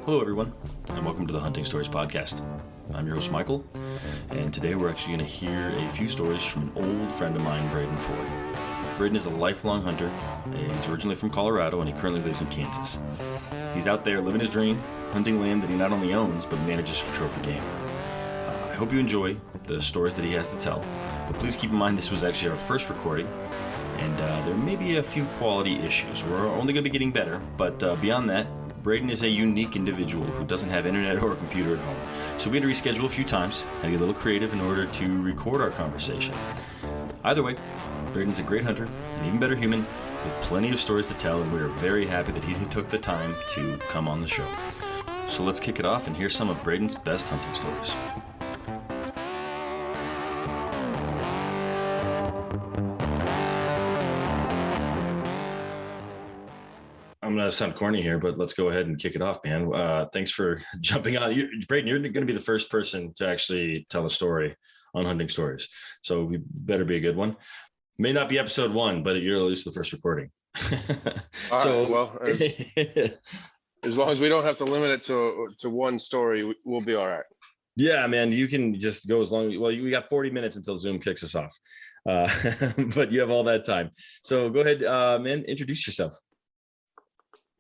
Hello, everyone, and welcome to the Hunting Stories podcast. I'm your host, Michael, and today we're actually going to hear a few stories from an old friend of mine, Braden Ford. Braden is a lifelong hunter. He's originally from Colorado, and he currently lives in Kansas. He's out there living his dream, hunting land that he not only owns, but manages for trophy game. I hope you enjoy the stories that he has to tell, but please keep in mind this was actually our first recording, and there may be a few quality issues. We're only going to be getting better, but beyond that, Braden is a unique individual who doesn't have internet or a computer at home. So we had to reschedule a few times, had to get a little creative in order to record our conversation. Either way, Braden's a great hunter, an even better human, with plenty of stories to tell, and we are very happy that he took the time to come on the show. So let's kick it off and hear some of Braden's best hunting stories. I'm going to sound corny here, but let's go ahead and kick it off, man. Thanks for jumping on. Braden, you're going to be the first person to actually tell a story on Hunting Stories. So we better be a good one. May not be episode 1, but you're at least the first recording. All right, well, as long as we don't have to limit it to one story, we'll be all right. Yeah, man, you can just go as long. Well, we got 40 minutes until Zoom kicks us off, but you have all that time. So go ahead, man, introduce yourself.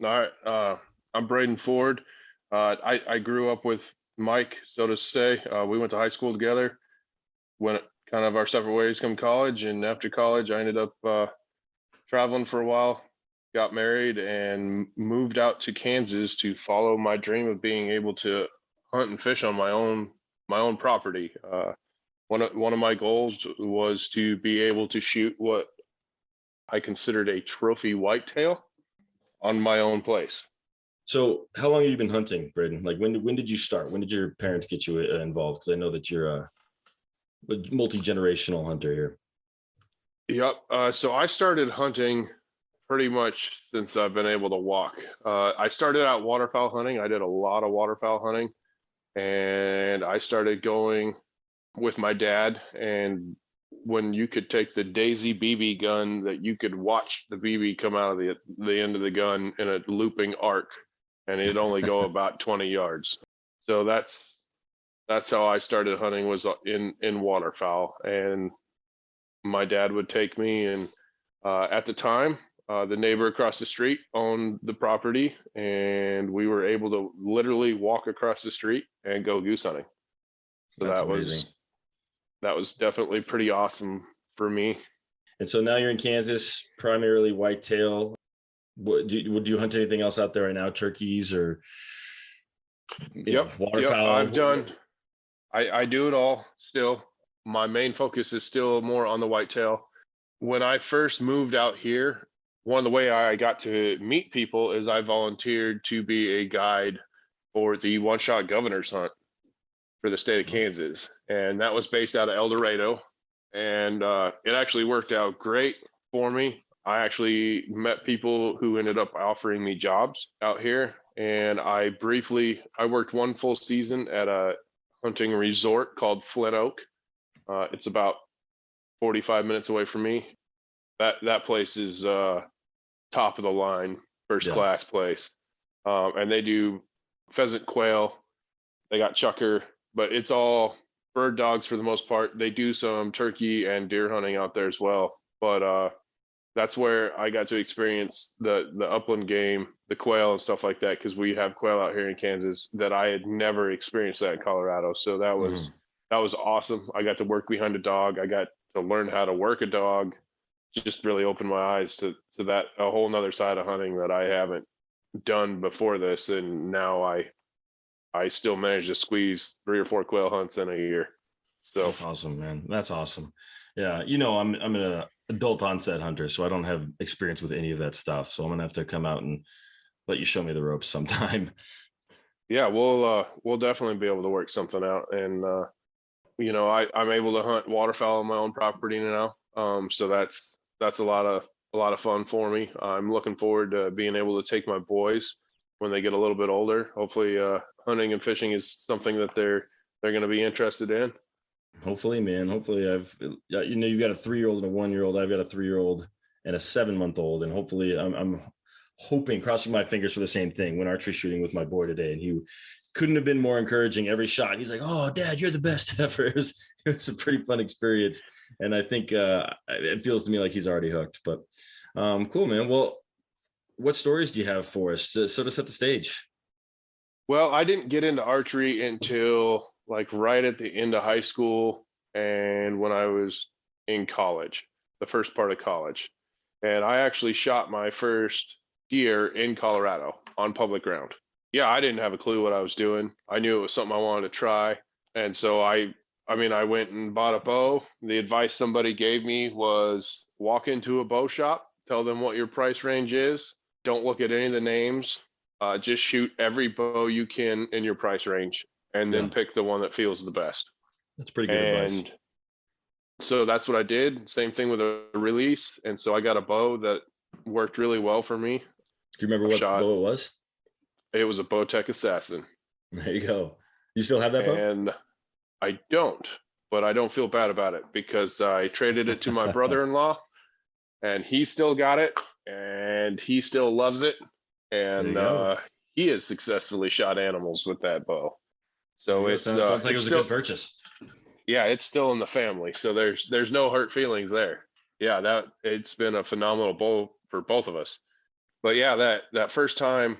All right, I'm Braden Ford. I grew up with Mike, so to say. We went to high school together, went kind of our separate ways come college, and after college I ended up traveling for a while, got married, and moved out to Kansas to follow my dream of being able to hunt and fish on my own property. One of my goals was to be able to shoot what I considered a trophy whitetail on my own place. So how long have you been hunting, Braden? Like when did you start? When did your parents get you involved? Because I know that you're a multi-generational hunter here. Yep. So I started hunting pretty much since I've been able to walk. I started out waterfowl hunting. I did a lot of waterfowl hunting, and I started going with my dad. And when you could take the Daisy BB gun, that you could watch the BB come out of the end of the gun in a looping arc, and it'd only go about 20 yards. So that's how I started hunting, was in waterfowl. And my dad would take me, and at the time, the neighbor across the street owned the property, and we were able to literally walk across the street and go goose hunting. So That's amazing. That was definitely pretty awesome for me. And so now you're in Kansas, primarily whitetail. Would you hunt anything else out there right now? Turkeys or waterfowl? Yep, I do it all still. My main focus is still more on the whitetail. When I first moved out here, one of the way I got to meet people is I volunteered to be a guide for the one-shot governor's hunt for the state of Kansas. And that was based out of El Dorado. And it actually worked out great for me. I actually met people who ended up offering me jobs out here. And I worked one full season at a hunting resort called Flint Oak. It's about 45 minutes away from me. That place is top of the line, first class place. And they do pheasant, quail. They got chucker, but it's all bird dogs for the most part. They do some turkey and deer hunting out there as well. But that's where I got to experience the upland game, the quail and stuff like that, because we have quail out here in Kansas that I had never experienced that in Colorado. So that was awesome. I got to work behind a dog. I got to learn how to work a dog. Just really opened my eyes to that, a whole nother side of hunting that I haven't done before this. And now I still manage to squeeze 3 or 4 quail hunts in a year. So that's awesome, man. That's awesome. Yeah. I'm an adult onset hunter, so I don't have experience with any of that stuff. So I'm going to have to come out and let you show me the ropes sometime. Yeah, we'll definitely be able to work something out. And, I'm able to hunt waterfowl on my own property now. So that's a lot of fun for me. I'm looking forward to being able to take my boys when they get a little bit older. Hopefully, hunting and fishing is something that they're going to be interested in. Hopefully, man. Hopefully, you've got a 3-year-old and a 1-year-old. I've got a 3-year-old and a 7-month-old, and hopefully, I'm crossing my fingers for the same thing when archery shooting with my boy today, and he couldn't have been more encouraging every shot. He's like, "Oh, Dad, you're the best ever." It was a pretty fun experience, and I think it feels to me like he's already hooked. But cool, man. Well, what stories do you have for us to sort of set the stage? Well, I didn't get into archery until like right at the end of high school and when I was in college, the first part of college. And I actually shot my first deer in Colorado on public ground. Yeah, I didn't have a clue what I was doing. I knew it was something I wanted to try. And so I went and bought a bow. The advice somebody gave me was walk into a bow shop, tell them what your price range is. Don't look at any of the names. Just shoot every bow you can in your price range and Yeah, then pick the one that feels the best. that's pretty good advice. And so that's what I did. Same thing with a release. And so I got a bow that worked really well for me. Do you remember I've what shot, bow it was? it was a Bowtech Assassin. There you go. You still have that bow? And I don't, but I don't feel bad about it because I traded it to my brother-in-law and he still got it and he still loves it. There you And go. he has successfully shot animals with that bow. So There you go. Sounds like it it's was a still, good purchase. yeah, it's still in the family. So there's no hurt feelings there. Yeah, that it's been a phenomenal bow for both of us. But yeah, that first time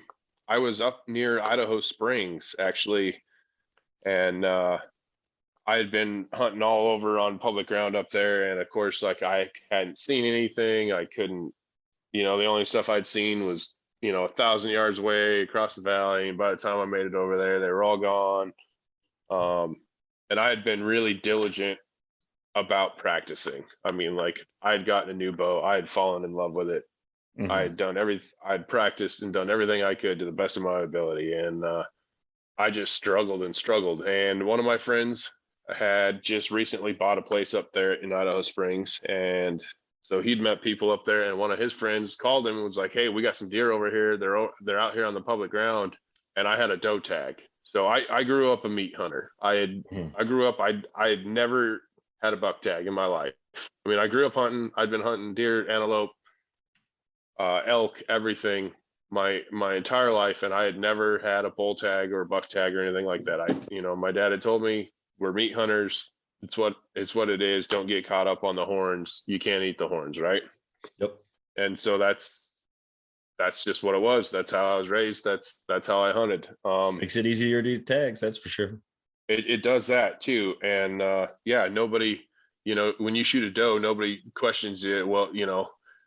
I was up near Idaho Springs actually, and I had been hunting all over on public ground up there, and of course, like I hadn't seen anything. I couldn't, the only stuff I'd seen was 1,000 yards away across the valley. And by the time I made it over there, they were all gone. And I had been really diligent about practicing. I mean, like I had gotten a new bow, I had fallen in love with it. Mhm. I'd practiced and done everything I could to the best of my ability. And I just struggled and struggled. And one of my friends had just recently bought a place up there in Idaho Springs. And so he'd met people up there, and one of his friends called him and was like, "Hey, we got some deer over here. They're out here on the public ground." And I had a doe tag. So I grew up a meat hunter. Mhm. I grew up I had never had a buck tag in my life. I mean, I grew up hunting. I'd been hunting deer, antelope, elk, everything my entire life, and I had never had a bull tag or a buck tag or anything like that. My dad had told me we're meat hunters. It's what it is. Don't get caught up on the horns. You can't eat the horns, right? Yep. And so that's just what it was. That's how I was raised. That's how I hunted. Makes it easier to eat tags, that's for sure. It does that too. And yeah, nobody, when you shoot a doe, nobody questions it. Well,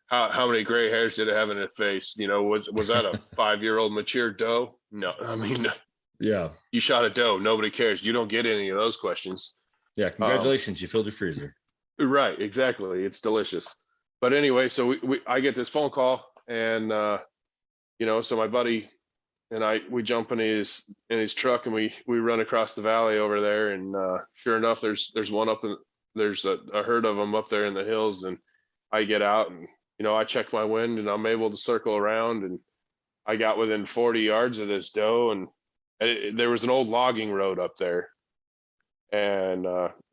how many gray hairs did it have in its face? Was that a 5-year-old mature doe? No, I mean, Yeah. you shot a doe. Nobody cares. You don't get any of those questions. Yeah. Um, Congratulations. You filled your freezer. right, exactly. It's delicious. But anyway, so I get this phone call, and so my buddy and we jump in his truck, and we run across the valley over there, and sure enough, there's one up in there's a herd of them up there in the hills, and I get out, and I check my wind, and I'm able to circle around, and I got within 40 yards of this doe, and there was an old logging road up there, and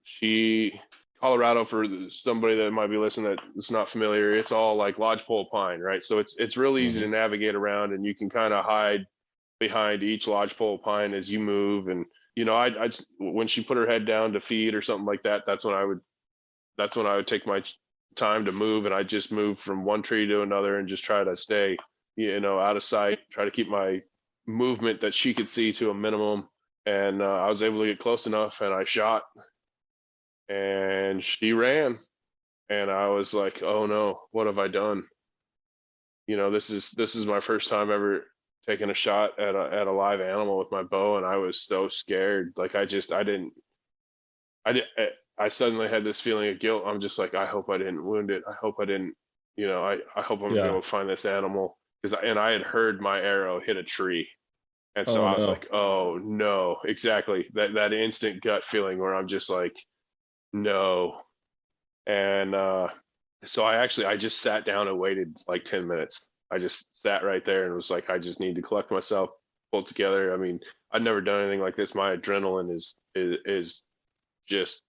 she Colorado, for somebody that might be listening that's not familiar, it's all like lodgepole pine, right? So it's really easy to Mhm. navigate around, and you can kind of hide behind each lodgepole pine as you move. And I'd when she put her head down to feed or something like that, that's when I would take my time to move, and I just move from one tree to another and just try to stay out of sight, try to keep my movement that she could see to a minimum. And I was able to get close enough, and I shot, and she ran, and I was like, oh no, what have I done? This is my first time ever taking a shot at a live animal with my bow, and I was so scared. Like I did I suddenly had this feeling of guilt. I'm just like, I hope I didn't wound it. I hope I didn't, I hope I'm gonna be Yeah. able to find this animal, and I had heard my arrow hit a tree. And so Oh I was no. like, oh no, exactly. That instant gut feeling where I'm just like, no. And so I just sat down and waited like 10 minutes. I just sat right there and was like, I just need to collect myself, pull it together. I mean, I'd never done anything like this. My adrenaline is just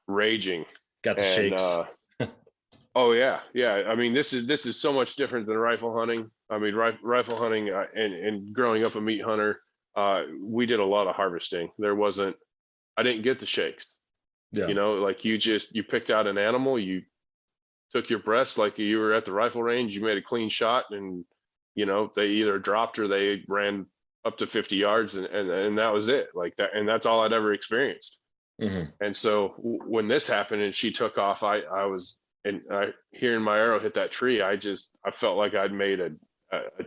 raging. Got the And shakes. Oh yeah, yeah. I mean, this is so much different than rifle hunting. I mean, rifle hunting and growing up a meat hunter, we did a lot of harvesting. There wasn't. I didn't get the shakes. Yeah. Like you picked out an animal, you took your breast like you were at the rifle range, you made a clean shot, and they either dropped or they ran up to 50 yards, and that was it. Like that, and that's all I'd ever experienced. Hmm. And so when this happened and she took off, I was and I hearing my arrow hit that tree, I felt like I'd made a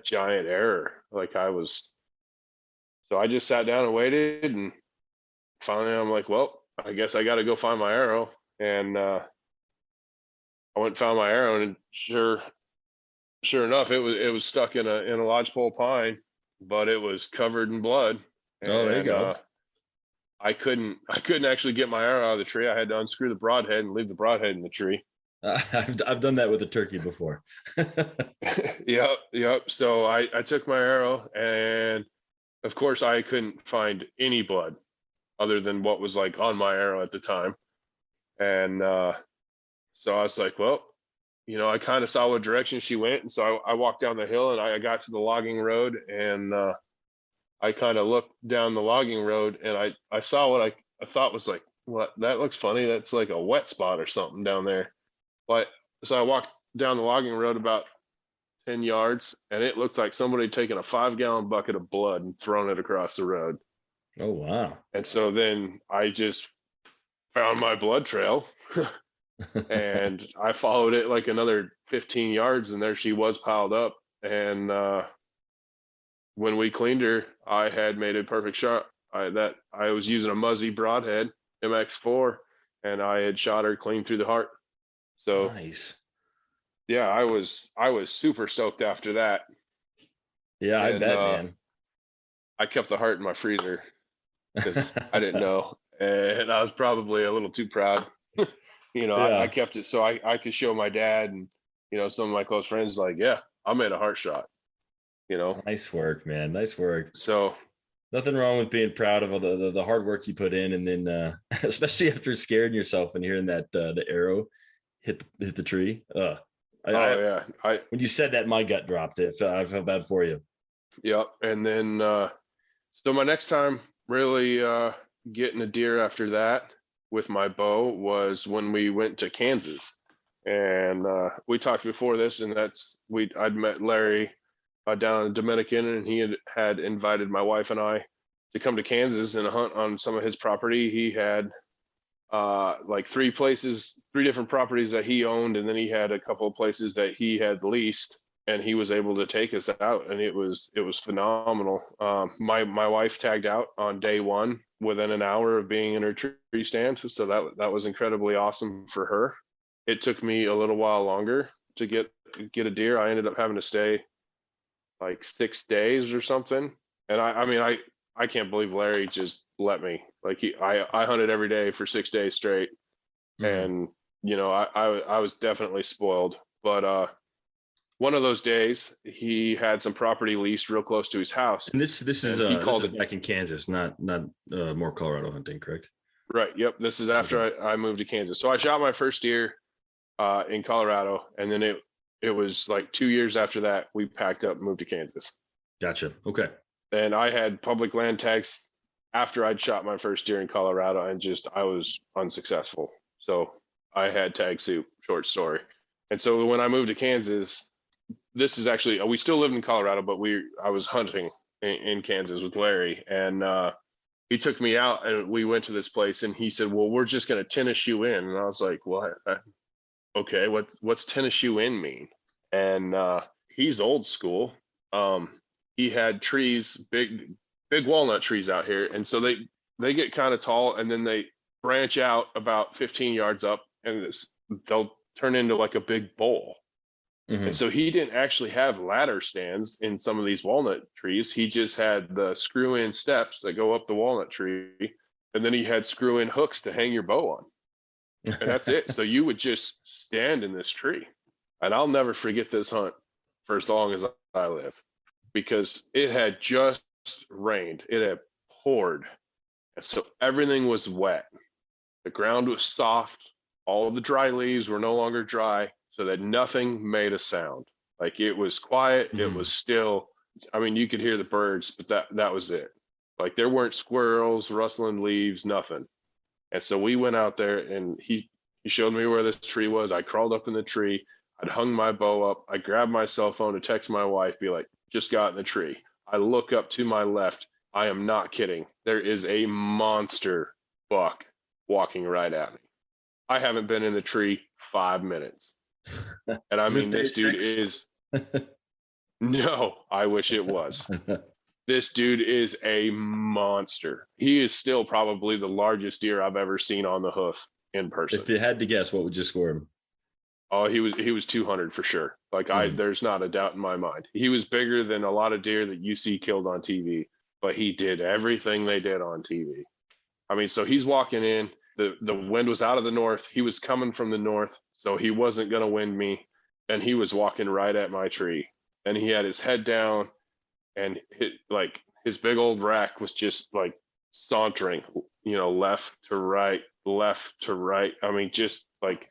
giant error. Like I was so I just sat down and waited, and finally I'm like, well, I guess I got to go find my arrow. And I went and found my arrow, and sure enough, it was stuck in a lodgepole pine, but it was covered in blood. Oh, there you And go. I couldn't actually get my arrow out of the tree. I had to unscrew the broadhead and leave the broadhead in the tree. I've done that with a turkey before. Yep. So I took my arrow, and of course I couldn't find any blood other than what was like on my arrow at the time. And so I was like, well, I kind of saw what direction she went, and so I walked down the hill, and I got to the logging road, and I kind of looked down the logging road, and I saw what I thought was like, what, that looks funny. That's like a wet spot or something down there. But so I walked down the logging road about 10 yards, and it looked like somebody had taken a 5-gallon bucket of blood and thrown it across the road. Oh, wow. And so then I just found my blood trail and I followed it like another 15 yards, and there she was piled up. And when we cleaned her, I had made a perfect shot. I was using a Muzzy broadhead MX4, and I had shot her clean through the heart. So Nice. yeah, I was super stoked after that. Yeah, I And bet, man. I kept the heart in my freezer because I didn't know, and I was probably a little too proud. I Yeah. kept it so I could show my dad and some of my close friends, like, yeah, I made a heart shot. You know, Nice work, man. Nice work. so Nothing wrong with being proud of all the hard work you put in, and then especially after scaring yourself and hearing that the arrow hit the tree. I oh yeah, I when you said that, my gut dropped. I felt bad for you. yep. And then so my next time really getting a deer after that with my bow was when we went to Kansas. And we talked before this, and I'd met Larry down in Dominican, and he had invited my wife and I to come to Kansas and hunt on some of his property. He had like three different properties that he owned, and then he had a couple of places that he had leased, and he was able to take us out, and it was phenomenal. My wife tagged out on day one within an hour of being in her tree stand, so that was incredibly awesome for her. It took me a little while longer to get a deer. I ended up having to stay like 6 days or something. And I mean, I can't believe Larry just let me. Like I hunted every day for 6 days straight, Mhm. and I was definitely spoiled. But one of those days, he had some property leased real close to his house, And this is and he this called is it. back in Kansas, not more Colorado hunting, correct? Right. Yep. This is Okay, after I moved to Kansas. So I shot my first deer in Colorado, and then it was like 2 years after that we packed up and moved to Kansas. gotcha. Okay, And I had public land tags after I'd shot my first deer in Colorado, and just I was unsuccessful. So I had tag soup, short story. And so when I moved to Kansas, this is actually we still lived in Colorado, but I was hunting in Kansas with Larry, and he took me out, and we went to this place, and he said, "Well, we're just going to tennis you in," and I was like, "What? Okay, what's tennis you in mean?" And he's old school. He had trees, big walnut trees out here, and so they get kind of tall, and then they branch out about 15 yards up, and they'll turn into like a big bowl. And hmm, so he didn't actually have ladder stands in some of these walnut trees. He just had the screw in steps that go up the walnut tree, and then he had screw in hooks to hang your bow on, and that's it. So you would just stand in this tree. And I'll never forget this hunt for as long as I live, because it had just rained. It had poured. And so everything was wet. The ground was soft. All of the dry leaves were no longer dry. so that nothing made a sound. Like it was quiet, it was still. I mean, you could hear the birds, but that was it. Like there weren't squirrels rustling leaves, nothing. And so we went out there, and he showed me where this tree was. I crawled up in the tree. I'd hung my bow up. I grabbed my cell phone to text my wife, be like, just got in the tree. I look up to my left. I am not kidding. There is a monster buck walking right at me. I haven't been in the tree 5 minutes. And I mean, this dude is, no, I wish it was. This dude is a monster. He is still probably the largest deer I've ever seen on the hoof in person. If you had to guess, what would you score him? Oh, he was 200 for sure. Like there's not a doubt in my mind. He was bigger than a lot of deer that you see killed on TV, but he did everything they did on TV. I mean, so he's walking in, the wind was out of the north. He was coming from the north, so he wasn't going to wind me. And he was walking right at my tree, and he had his head down, and his big old rack was just like sauntering, left to right, left to right. I mean, just like,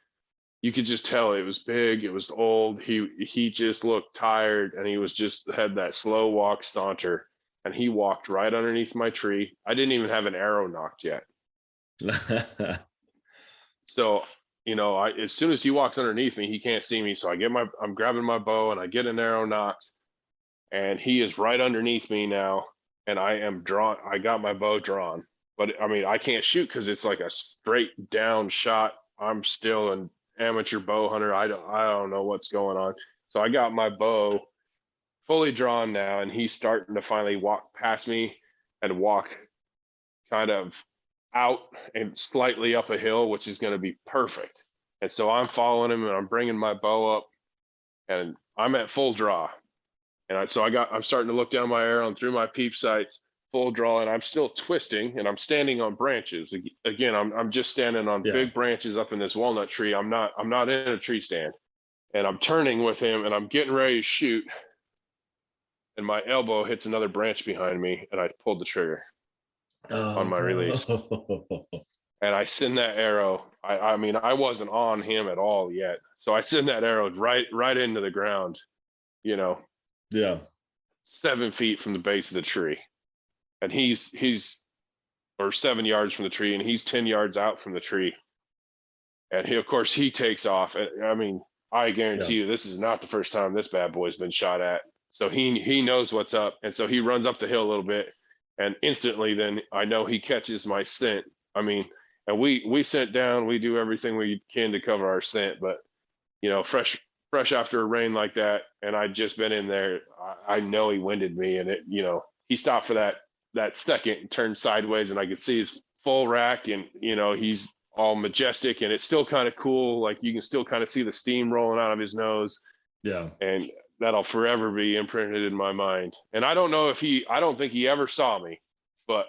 you could just tell it was big, it was old. He just looked tired, and he was just had that slow walk saunter, and he walked right underneath my tree. I didn't even have an arrow knocked yet. So, as soon as he walks underneath me, he can't see me. So I'm grabbing my bow, and I get an arrow knocked, and he is right underneath me now. And I got my bow drawn, but I mean, I can't shoot because it's like a straight down shot. I'm still an amateur bow hunter. I don't know what's going on. So I got my bow fully drawn now, and he's starting to finally walk past me and walk kind of out and slightly up a hill, which is going to be perfect. And so I'm following him, and I'm bringing my bow up, and I'm at full draw. And I'm starting to look down my arrow and through my peep sights, full draw, and I'm still twisting, and I'm standing on branches. Again, I'm just standing on big branches up in this walnut tree. I'm not in a tree stand, and I'm turning with him, and I'm getting ready to shoot, and my elbow hits another branch behind me, and I pulled the trigger on my release. And I send that arrow. I mean, I wasn't on him at all yet. So I send that arrow right into the ground, 7 feet from the base of the tree. And he's or 7 yards from the tree, and he's 10 yards out from the tree. And of course he takes off. I mean, I guarantee you this is not the first time this bad boy's been shot at. So he knows what's up. And so he runs up the hill a little bit, and instantly then I know he catches my scent. I mean, and we scent down, we do everything we can to cover our scent, but fresh after a rain like that, and I'd just been in there, I know he winded me, and he stopped for that second and turned sideways, and I could see his full rack, and he's all majestic, and it's still kind of cool. Like you can still kind of see the steam rolling out of his nose. Yeah. And that'll forever be imprinted in my mind. And I don't think he ever saw me, but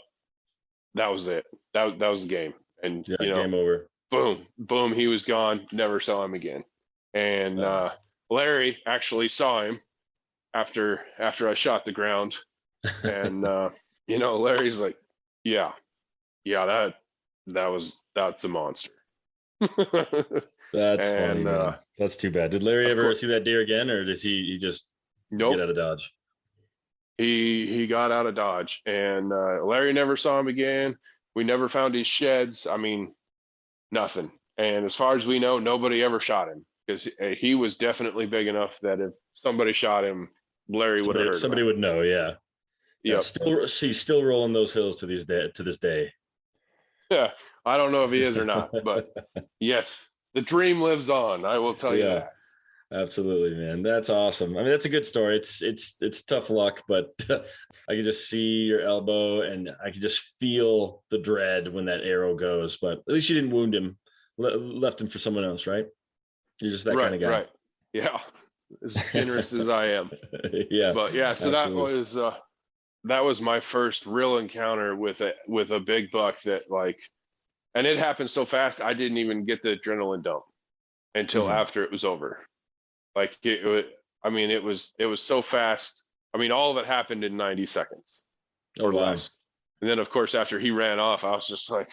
that was it. That was the game. And game over. Boom, he was gone. Never saw him again. And Larry actually saw him after I shot the ground. And Larry's like, yeah, that's a monster. That's funny, man. That's too bad. Did Larry ever see that deer again, or does he just get out of Dodge? He got out of Dodge, and Larry never saw him again. We never found his sheds. I mean, nothing. And as far as we know, nobody ever shot him, because he was definitely big enough that if somebody shot him, Larry would have heard. Somebody would know. Yeah. Yeah. He's still rolling those hills to this day. Yeah. I don't know if he is or not, but yes, the dream lives on. I will tell you that. Absolutely, man. That's awesome. I mean, that's a good story. It's tough luck, but I can just see your elbow, and I can just feel the dread when that arrow goes. But at least you didn't wound him, left him for someone else, right? You're just that kind of guy. Right. Yeah. As generous as I am. Yeah. But yeah, so absolutely. That was my first real encounter with a big buck that and it happened so fast, I didn't even get the adrenaline dump until after it was over. Like it was so fast. I mean, all of it happened in 90 seconds or less. And then of course, after he ran off, I was just like,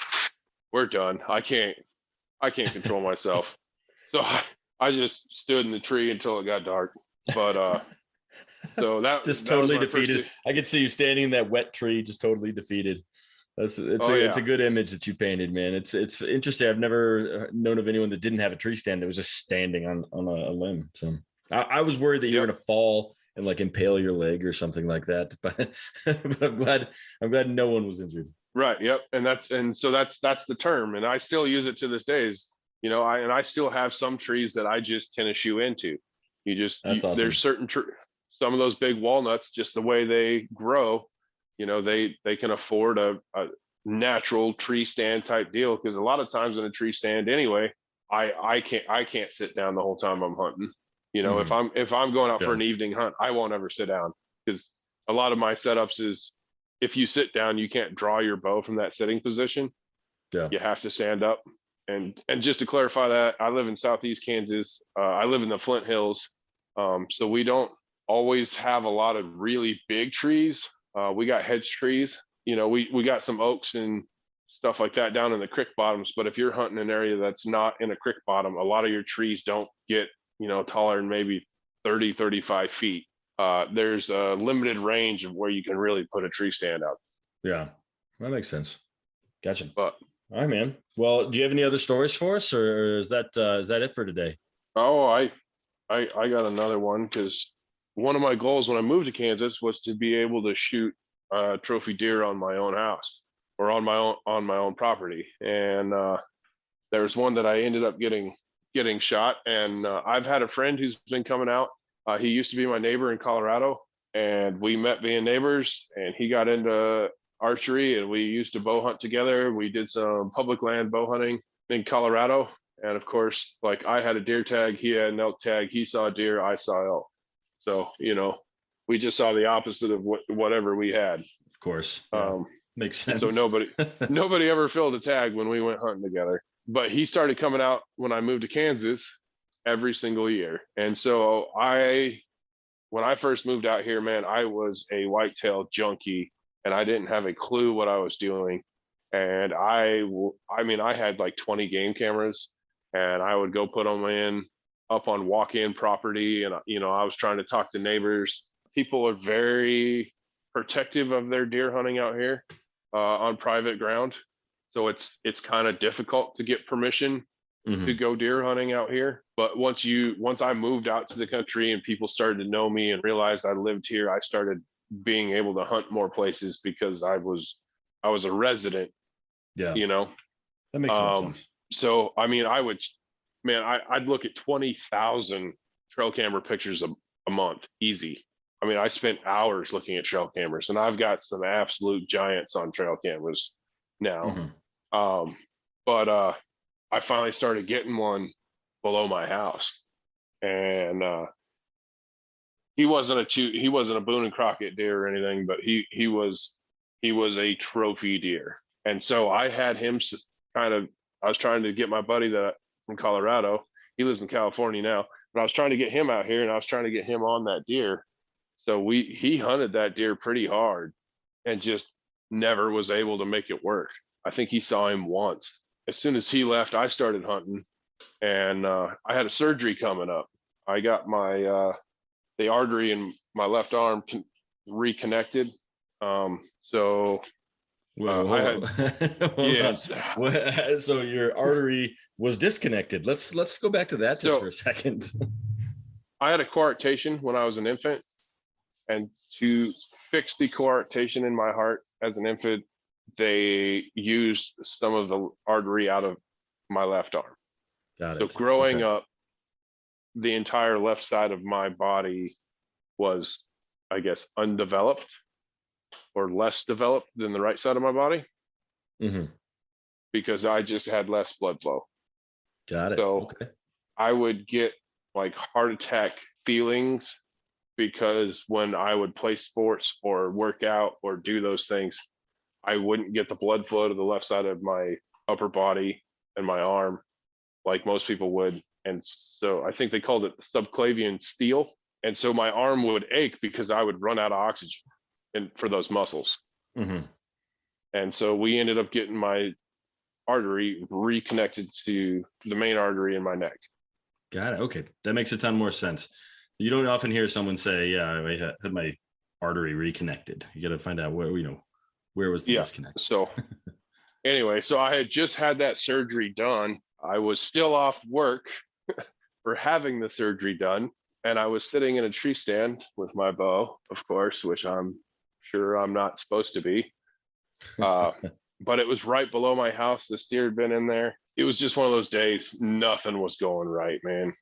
we're done. I can't control myself. So I just stood in the tree until it got dark. But so Just that was totally my first. defeated. I could see you standing in that wet tree, just totally defeated. Oh It's yeah, a good image that you painted, man. It's interesting. I've never known of anyone that didn't have a tree stand that was just standing on a limb. So I was worried that you were yep, gonna fall and like impale your leg or something like that. But I'm glad no one was injured. right, yep. And so that's the term, and I still use it to this day. I still have some trees that I just tennis shoe into. That's There's awesome. certain some of those big walnuts, just the way they grow, they can afford a natural tree stand type deal, because a lot of times in a tree stand anyway, I can't sit down the whole time I'm hunting. If Mhm. I'm going out for Yeah. an evening hunt, I won't ever sit down, because a lot of my setups is, if you sit down, you can't draw your bow from that sitting position. Yeah. You have to stand up. And just to clarify that, I live in Southeast Kansas. I live in the Flint Hills, so we don't always have a lot of really big trees. We got hedge trees. We got some oaks and stuff like that down in the creek bottoms. But if you're hunting an area that's not in a creek bottom, a lot of your trees don't get taller than maybe 30, 35 feet. There's a limited range of where you can really put a tree stand up. Yeah. That makes sense. Gotcha. But All right, man. Well, do you have any other stories for us, or is that it for today? oh, I got another one, because one of my goals when I moved to Kansas was to be able to shoot trophy deer on my own house, or on my own property. And there was one that I ended up getting shot. And I've had a friend who's been coming out. He used to be my neighbor in Colorado, and we met being neighbors. And he got into archery, and we used to bow hunt together. We did some public land bow hunting in Colorado. And of course, like, I had a deer tag, he had an elk tag. He saw deer, I saw elk. So we just saw the opposite of whatever we had. Of course. Yeah. Um, Makes so sense. nobody ever filled a tag when we went hunting together. But he started coming out when I moved to Kansas every single year. And so when I first moved out here, man, I was a whitetail junkie, and I didn't have a clue what I was doing. And I had like 20 game cameras, and I would go put them in up on walk-in property. And I was trying to talk to neighbors. People are very protective of their deer hunting out here on private ground. So it's kind of difficult to get permission to Mhm. go deer hunting out here. But once I moved out to the country and people started to know me and realized I lived here, I started being able to hunt more places, because I was a resident, Yeah. you know. That makes more Um, sense. so I mean, I'd look at 20,000 trail camera pictures a month, easy. I mean, I spent hours looking at trail cameras, and I've got some absolute giants on trail cameras now. Mhm. Um, but I finally started getting one below my house, and he wasn't a Boone and Crockett deer or anything, but he was a trophy deer. And so I had him kind of. I was trying to get my buddy that from Colorado. He lives in California now, but I was trying to get him out here, and I was trying to get him on that deer. So he hunted that deer pretty hard, and just never was able to make it work. I think he saw him once. As soon as he left, I started hunting, and I had a surgery coming up. I got my the artery in my left arm reconnected. So Whoa, I hold had on. Hold on. yes. So your artery was disconnected. Let's go back to that just for So a second. I had a coarctation when I was an infant, and to fix the coarctation in my heart as an infant, they used some of the artery out of my left arm. Got So it. growing Okay. up, the entire left side of my body was, I guess, undeveloped or less developed than the right side of my body, Hmm. because I just had less blood flow. Got it. So Okay. I would get like heart attack feelings, because when I would play sports or work out or do those things, I wouldn't get the blood flow to the left side of my upper body and my arm like most people would. And so I think they called it subclavian steel. And so my arm would ache because I would run out of oxygen for those muscles. Hmm. And so we ended up getting my artery reconnected to the main artery in my neck. Got it. Okay. That makes a ton more sense. You don't often hear someone say, yeah, I had my artery reconnected. You got to find out where was the Yeah. disconnect. So anyway, so I had just had that surgery done. I was still off work for having the surgery done. And I was sitting in a tree stand with my bow, of course, which I'm sure I'm not supposed to be. But it was right below my house. The steer had been in there. It was just one of those days. Nothing was going right, man.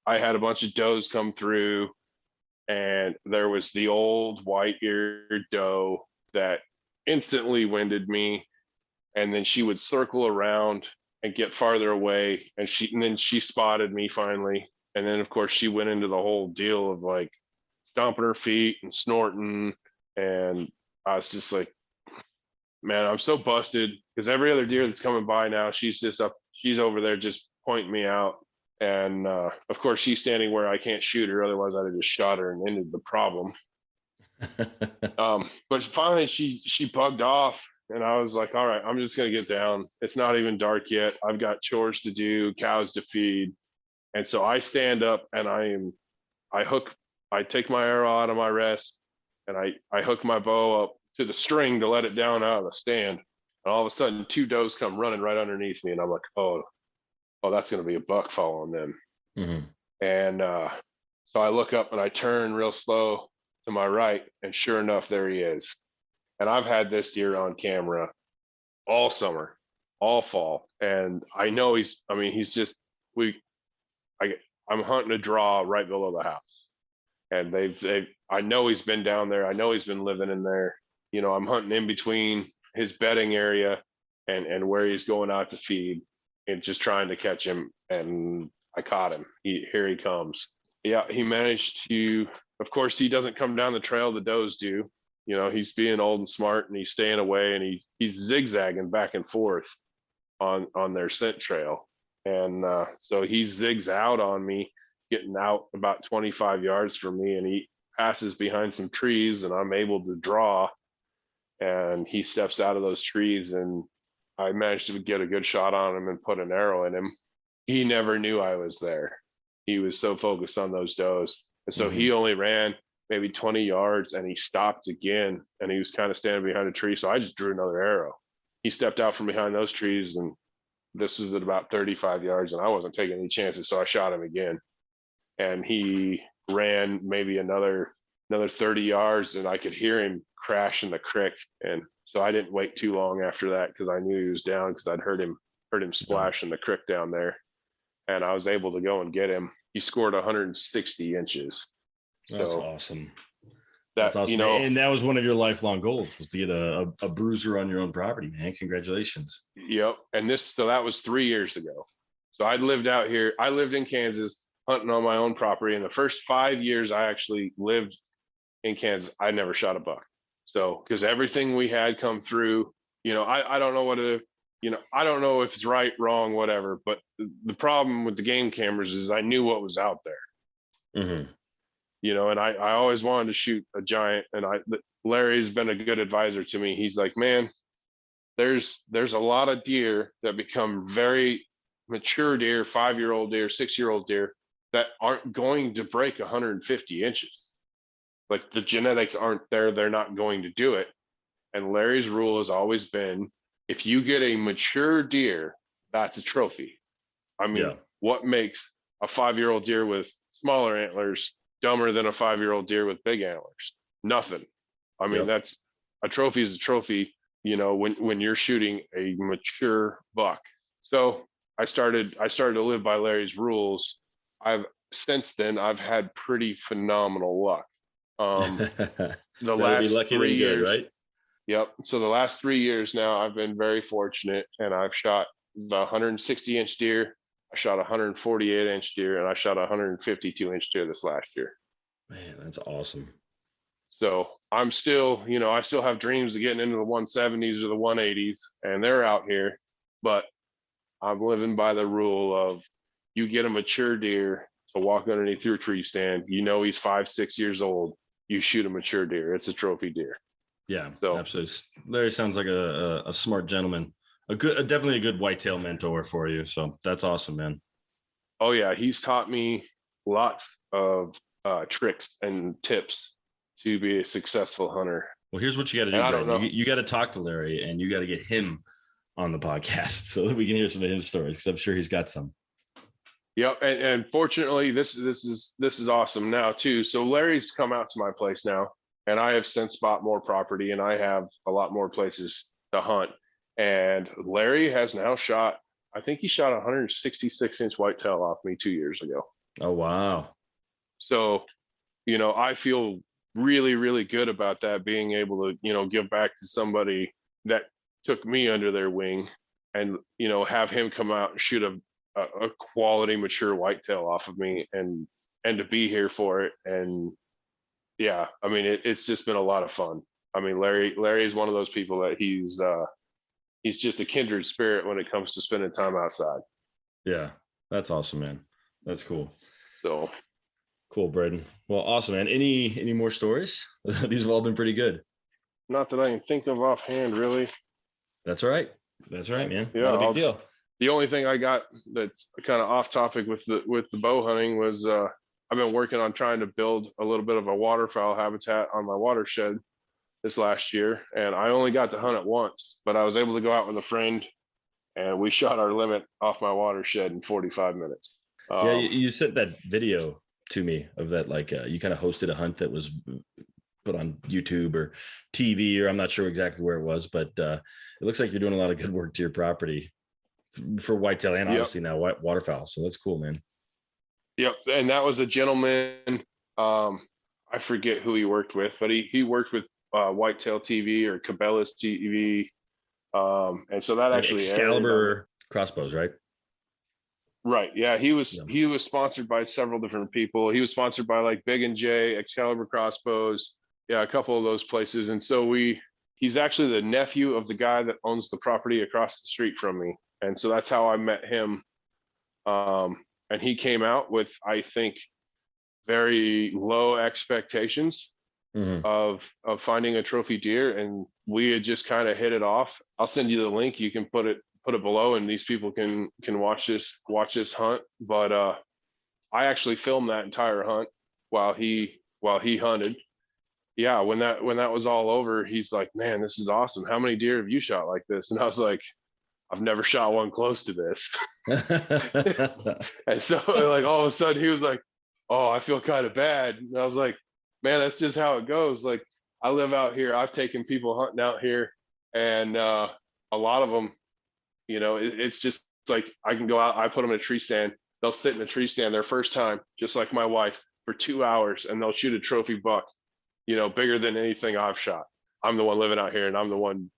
I had a bunch of does come through, and there was the old white-eared doe that instantly winded me, and then she would circle around and get farther away, and then she spotted me finally, and then of course she went into the whole deal of like stomping her feet and snorting, and I was just like, man, I'm so busted because every other deer that's coming by now, she's over there just pointing me out. And of course, she's standing where I can't shoot her. Otherwise, I'd have just shot her and ended the problem. But finally, she bugged off, and I was like, all right, I'm just gonna get down. It's not even dark yet. I've got chores to do, cows to feed, and so I stand up and I take my arrow out of my rest, and I hook my bow up to the string to let it down out of the stand. And all of a sudden, two does come running right underneath me, and I'm like, oh, that's going to be a buck following them. Mm-hmm. And so I look up and I turn real slow to my right, and sure enough, there he is. And I've had this deer on camera all summer, all fall, and I know he's just I'm hunting a draw right below the house, and I know he's been down there. I know he's been living in there. I'm hunting in between his bedding area and where he's going out to feed, and just trying to catch him. And I caught him. Here he comes. Yeah, he managed to. Of course, he doesn't come down the trail the does do. He's being old and smart, and he's staying away, and he's zigzagging back and forth on their scent trail. And so he zigs out on me, getting out about 25 yards from me, and he passes behind some trees, and I'm able to draw. And he steps out of those trees, and I managed to get a good shot on him and put an arrow in him. He never knew I was there. He was so focused on those does. And so he only ran maybe 20 yards, and he stopped again, and he was kind of standing behind a tree. So I just drew another arrow. He stepped out from behind those trees, and this was at about 35 yards, and I wasn't taking any chances. So I shot him again, and he ran maybe another 30 yards, and I could hear him crash in the creek. And so I didn't wait too long after that, because I knew he was down, because I'd heard him splash in the creek down there. And I was able to go and get him. He scored 160 inches. That's awesome. That's awesome. And that was one of your lifelong goals, was to get a bruiser on your own property, man. Congratulations. Yep. And so that was 3 years ago. So I lived out here. I lived in Kansas hunting on my own property. In the first 5 years I actually lived in Kansas, I never shot a buck. So, because everything we had come through, I don't know I don't know if it's right, wrong, whatever. But the problem with the game cameras is I knew what was out there. Mm-hmm. And I always wanted to shoot a giant. And Larry's been a good advisor to me. He's like, man, there's a lot of deer that become very mature deer, 5-year-old deer, 6-year-old deer, that aren't going to break 150 inches. Like, the genetics aren't there. They're not going to do it. And Larry's rule has always been, if you get a mature deer, that's a trophy. I mean, What makes a 5-year-old deer with smaller antlers dumber than a 5-year-old deer with big antlers? Nothing. I mean, that's a trophy is a trophy, when you're shooting a mature buck. So I started to live by Larry's rules. Since then I've had pretty phenomenal luck. The last lucky 3 years, good, right? Yep. So the last 3 years now, I've been very fortunate, and I've shot the 160-inch deer. I shot a 148-inch deer, and I shot a 152-inch deer this last year. Man, that's awesome. So I'm still, I still have dreams of getting into the 170s or the 180s, and they're out here. But I'm living by the rule of, you get a mature deer to walk underneath your tree stand. He's 5-6 years old. You shoot a mature deer. It's a trophy deer. Yeah, so absolutely. Larry sounds like a smart gentleman, definitely a good whitetail mentor for you. So that's awesome, man. Oh yeah, he's taught me lots of tricks and tips to be a successful hunter. Well, here's what you got to And do, I don't Braden. know. You got to talk to Larry, and you got to get him on the podcast so that we can hear some of his stories, because I'm sure he's got some. Yep, and fortunately, this is awesome now too. So Larry's come out to my place now, and I have since bought more property, and I have a lot more places to hunt. And Larry has now shot. I think he shot a 166-inch whitetail off me 2 years ago. Oh, wow. So, I feel really, really good about that, being able to, give back to somebody that took me under their wing and, have him come out and shoot a quality mature whitetail off of me and to be here for it. And yeah, I mean, it's just been a lot of fun. I mean, Larry is one of those people that he's just a kindred spirit when it comes to spending time outside. Yeah, that's awesome, man. That's cool. So cool, Braden. Well, awesome, man. Any more stories? These have all been pretty good. not that I can think of offhand, really. That's right. That's right, man. Yeah, Not a big deal. The only thing I got that's kind of off topic with the bow hunting was I've been working on trying to build a little bit of a waterfowl habitat on my watershed this last year, and I only got to hunt it once, but I was able to go out with a friend, and we shot our limit off my watershed in 45 minutes. Yeah, you sent that video to me of that, like you kind of hosted a hunt that was put on YouTube or TV, or I'm not sure exactly where it was, but it looks like you're doing a lot of good work to your property for whitetail and obviously now waterfowl. So that's cool, man. Yep. And that was a gentleman. I forget who he worked with, but he worked with Whitetail TV or Cabela's TV. And so that like actually Excalibur crossbows, right? Right. Yeah. He was sponsored by several different people. He was sponsored by like Big and J, Excalibur crossbows. Yeah, a couple of those places. And so he's actually the nephew of the guy that owns the property across the street from me. And so that's how I met him. And he came out with, I think, very low expectations of finding a trophy deer, and we had just kind of hit it off. I'll send you the link. You can put it below, and these people can watch this hunt. But I actually filmed that entire hunt while he hunted. Yeah, when that was all over, he's like, "Man, this is awesome. How many deer have you shot like this?" And I was like, "I've never shot one close to this." And so like all of a sudden he was like, "Oh, I feel kind of bad." And I was like, "Man, that's just how it goes. Like, I live out here. I've taken people hunting out here, and a lot of them, it's just like I can go out. I put them in a tree stand. They'll sit in a tree stand their first time, just like my wife, for 2 hours, and they'll shoot a trophy buck, bigger than anything I've shot. I'm the one living out here, and I'm the one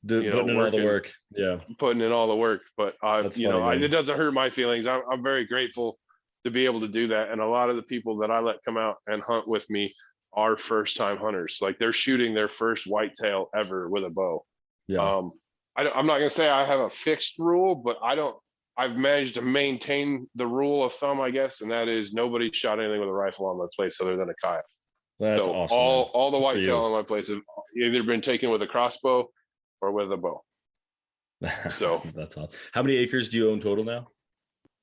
putting in all the work. Yeah, putting in all the work. But it doesn't hurt my feelings. I'm very grateful to be able to do that. And a lot of the people that I let come out and hunt with me are first time hunters. Like, they're shooting their first whitetail ever with a bow. Yeah. I'm not going to say I have a fixed rule, but I've managed to maintain the rule of thumb, I guess. And that is, nobody shot anything with a rifle on my place other than a kayak. That's so awesome. All the whitetail on my place have either been taken with a crossbow or with a bow. So that's awesome. How many acres do you own total now?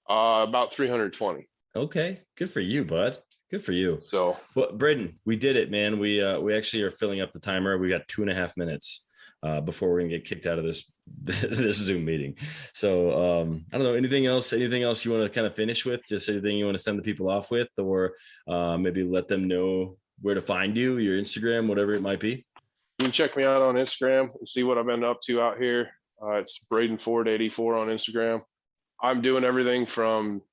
About 320. Okay, good for you, bud. Good for you. So, well, Braden, we did it, man. We actually are filling up the timer. We got 2.5 minutes before we're gonna get kicked out of this Zoom meeting. So I don't know, anything else you want to kind of finish with? Just anything you want to send the people off with, or maybe let them know where to find you, your Instagram, whatever it might be. You can check me out on Instagram and see what I've been up to out here. It's Braden Ford 84 on Instagram. I'm doing everything from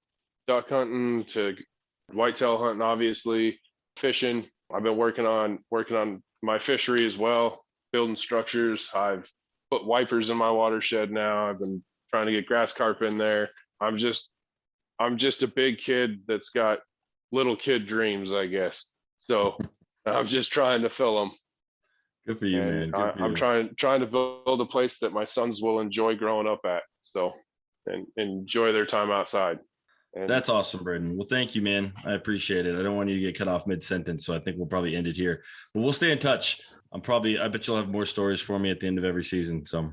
duck hunting to whitetail hunting, obviously, fishing. I've been working on my fishery as well, building structures. I've put wipers in my watershed now. I've been trying to get grass carp in there. I'm just a big kid that's got little kid dreams, I guess. So I'm just trying to fill them. Good for you, man. Good for I'm you. trying to build a place that my sons will enjoy growing up at. So, and enjoy their time outside. And that's awesome, Braden. Well, thank you, man. I appreciate it. I don't want you to get cut off mid-sentence, so I think we'll probably end it here. But we'll stay in touch. I bet you'll have more stories for me at the end of every season. So,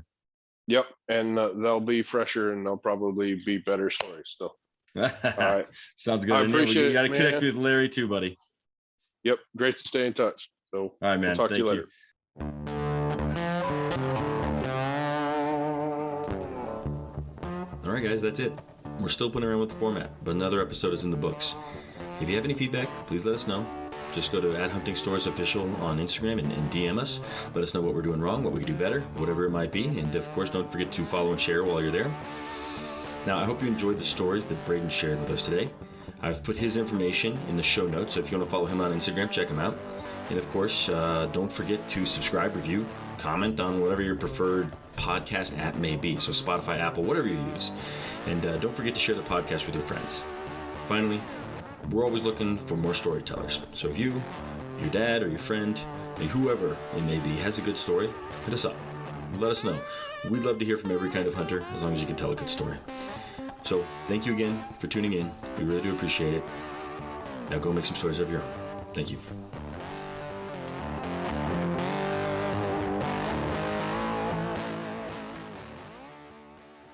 yep, and they'll be fresher, and they'll probably be better stories still. All right. Sounds good. I And appreciate you got to it, connect man. with Larry too, buddy. Yep. Great to stay in touch. So All right, man. we'll talk to Thank you you. later. All right, guys, that's it. We're still playing around with the format, but another episode is in the books. If you have any feedback, please let us know. Just go to @HuntingStoriesOfficial on Instagram and DM us. Let us know what we're doing wrong, what we can do better, whatever it might be. And of course, don't forget to follow and share while you're there. Now, I hope you enjoyed the stories that Braden shared with us today. I've put his information in the show notes, so if you want to follow him on Instagram, check him out. And of course, don't forget to subscribe, review, comment on whatever your preferred podcast app may be. So Spotify, Apple, whatever you use. And don't forget to share the podcast with your friends. Finally, we're always looking for more storytellers. So if you, your dad, or your friend, or whoever it may be, has a good story, hit us up. Let us know. We'd love to hear from every kind of hunter, as long as you can tell a good story. So thank you again for tuning in. We really do appreciate it. Now go make some stories of your own. Thank you.